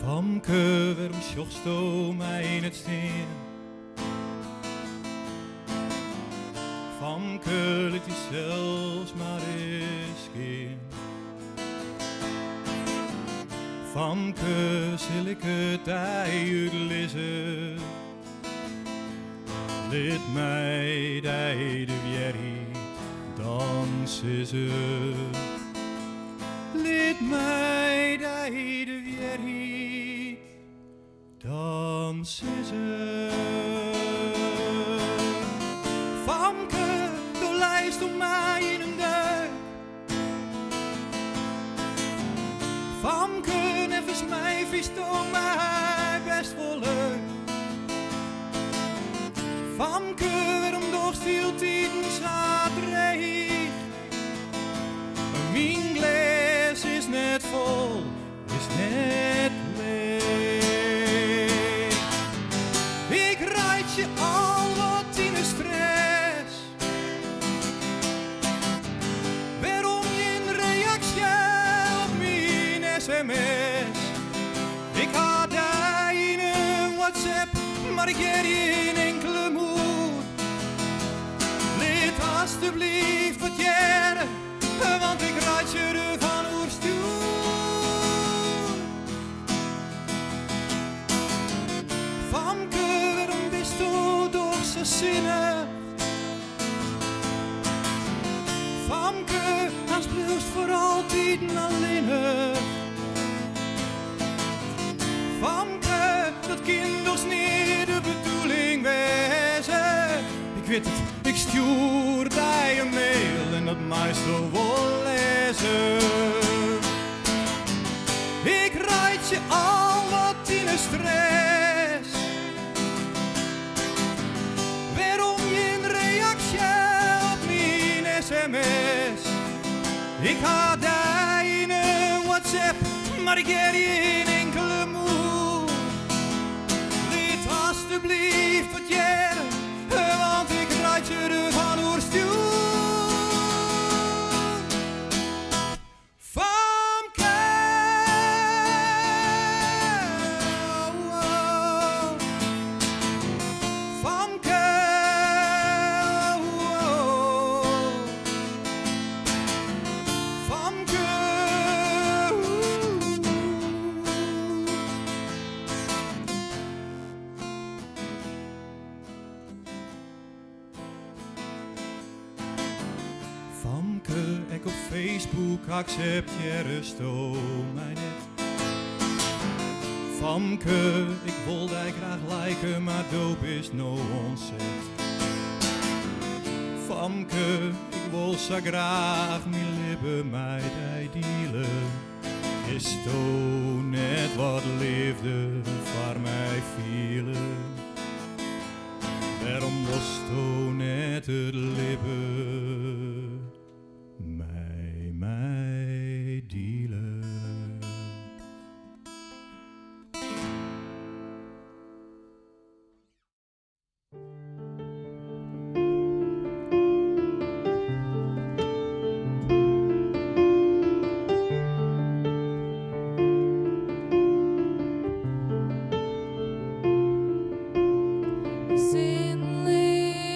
Famke, waarom sjochst u mij in het steen? Famke, liet je zelfs maar eens gaan. Famke, zal ik het uitlezen? Liet mij de weer dansen ze. Liet mij de weer dansen ze. Famke, de lijst om mij in een duik. Famke, nevens mij vies om mij best wel leuk. Famke, waarom doch stil tien staat reeg. Mijn glas is net vol, is net leeg. Ik rijd je al wat in de stress. Waarom geen reactie op mijn sms? Ik had daar in een WhatsApp, maar ik heb geen enkele moed. Lid alstublieft wat jaren, want ik raad je ervan oerstuur. Famke, waarom bist du doch zo zinnig? Famke, als blijft voor altijd alleenig. Famke, dat kind was niet de bedoeling wezen. Ik weet het, ik stuur die een mail en dat meestal wel lezen. Ik rijd je al wat in de stress. Waarom geen reactie op mijn sms? Ik had daar in een WhatsApp, maar ik heb geen enkele moed. Liet alstublieft wat jaren, want ik rijd je ervan oerstuur. Famke, Famke, Famke. Famke, ik op Facebook accepteer mij net. Famke, ik wil die graag liken, maar doop is no ontzet. Famke, ik wil zo graag mijn lippen met die dealen. Is to net wat liefde voor mij vielen? Waarom was to net het lippen mij dealen? Sin leest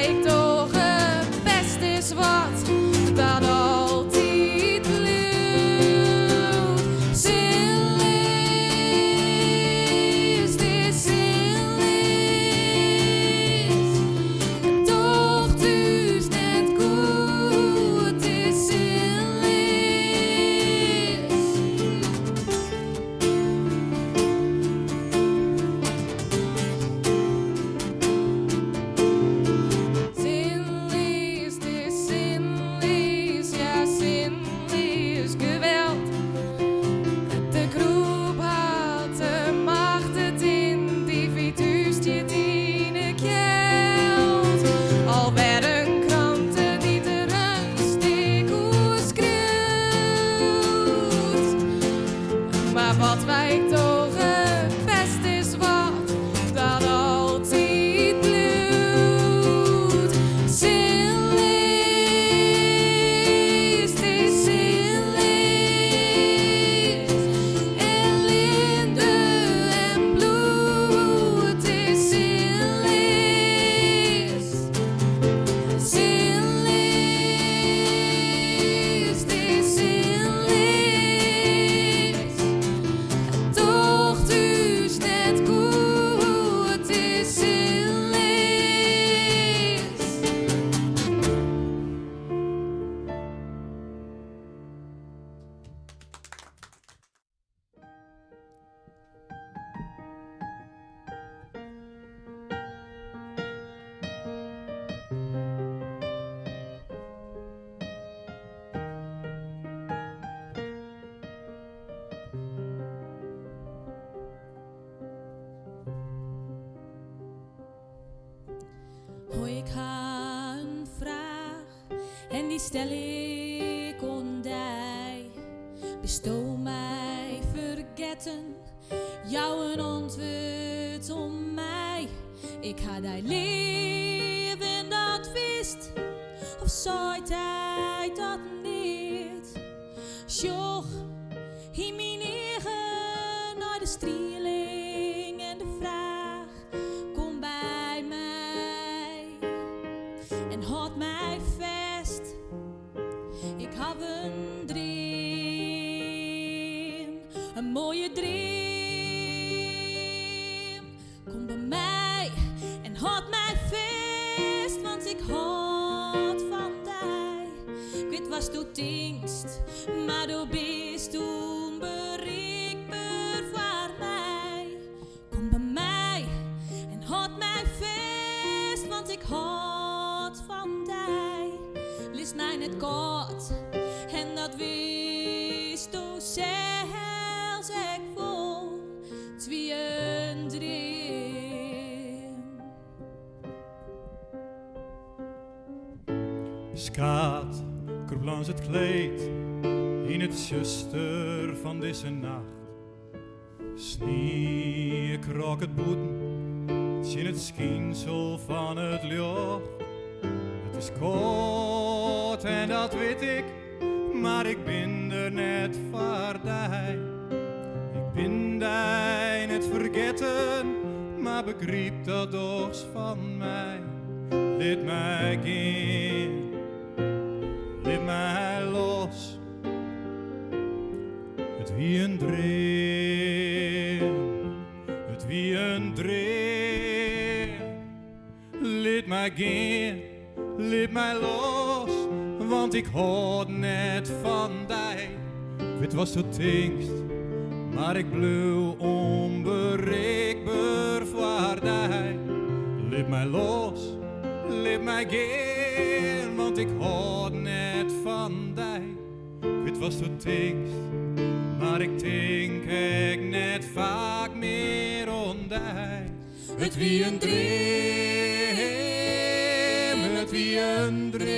wij ik toch het beste is wat dat altijd bloeit. Zinlies, dit zinlies, toch thuis net goed, dit zinlies. Zinlies, dit zinlies, ja zinlies, geweld. De groep had de macht het in, die vitust je tiende geld. Al werden kranten die er een stik schreeuwt. Maar wat wij toch het best is wat dat altijd bloeit. Zinlies, dit zinlies, en linde en bloed, dit zinlies. Zinlies, dit zinlies, toch thuis net goed, dit zinlies. Hoi, ik ga een vraag en die stel ik aan die. Bestow mij vergeten, jou een antwoord om mij. Ik ga die leven dat wist, of zou hij dat niet? Sjoch, in mijn eigen naar de strieling en de vraag, kom bij mij en houd mij vast. Ik heb een droom, een mooie droom. Kom bij mij en houd mij vast, want ik houd van die. Ik weet wat du denkst, maar du bist onbereikbaar voor mij. Kom bij mij en houd mij vast, want ik houd van die. Lis mij net kort en dat wist du zelfs ik vol twee een droom. Skaat, kroop langs het kleed in het zuster van deze nacht. Snie, krok het boeten, in het schinsel van het licht. Het is koud en dat weet ik, maar ik ben er net voorbij. Ik ben die net vergeten, maar begreep dat toch van mij. Laat mij gaan, laat mij los. Het wie een droom, het wie een droom. Laat mij gaan, laat mij los, want ik houd net van die. Ik weet wat je denkt, maar ik blijf onbereikbaar voor die. Laat mij los, laat mij gaan, want ik houd net van die. Ik weet wat je denkt, maar ik denk ik net vaak meer aan die. Het wie een droom, het wie een droom.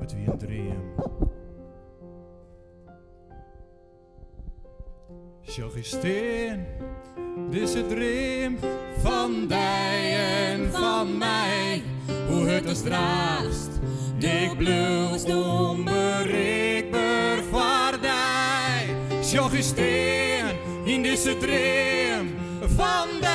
Het wie een droom. Zag je steen, deze droom van die en van mij. Hoe het is draast, ik blijf onbereikbaar voor die. Zag je steen in deze droom van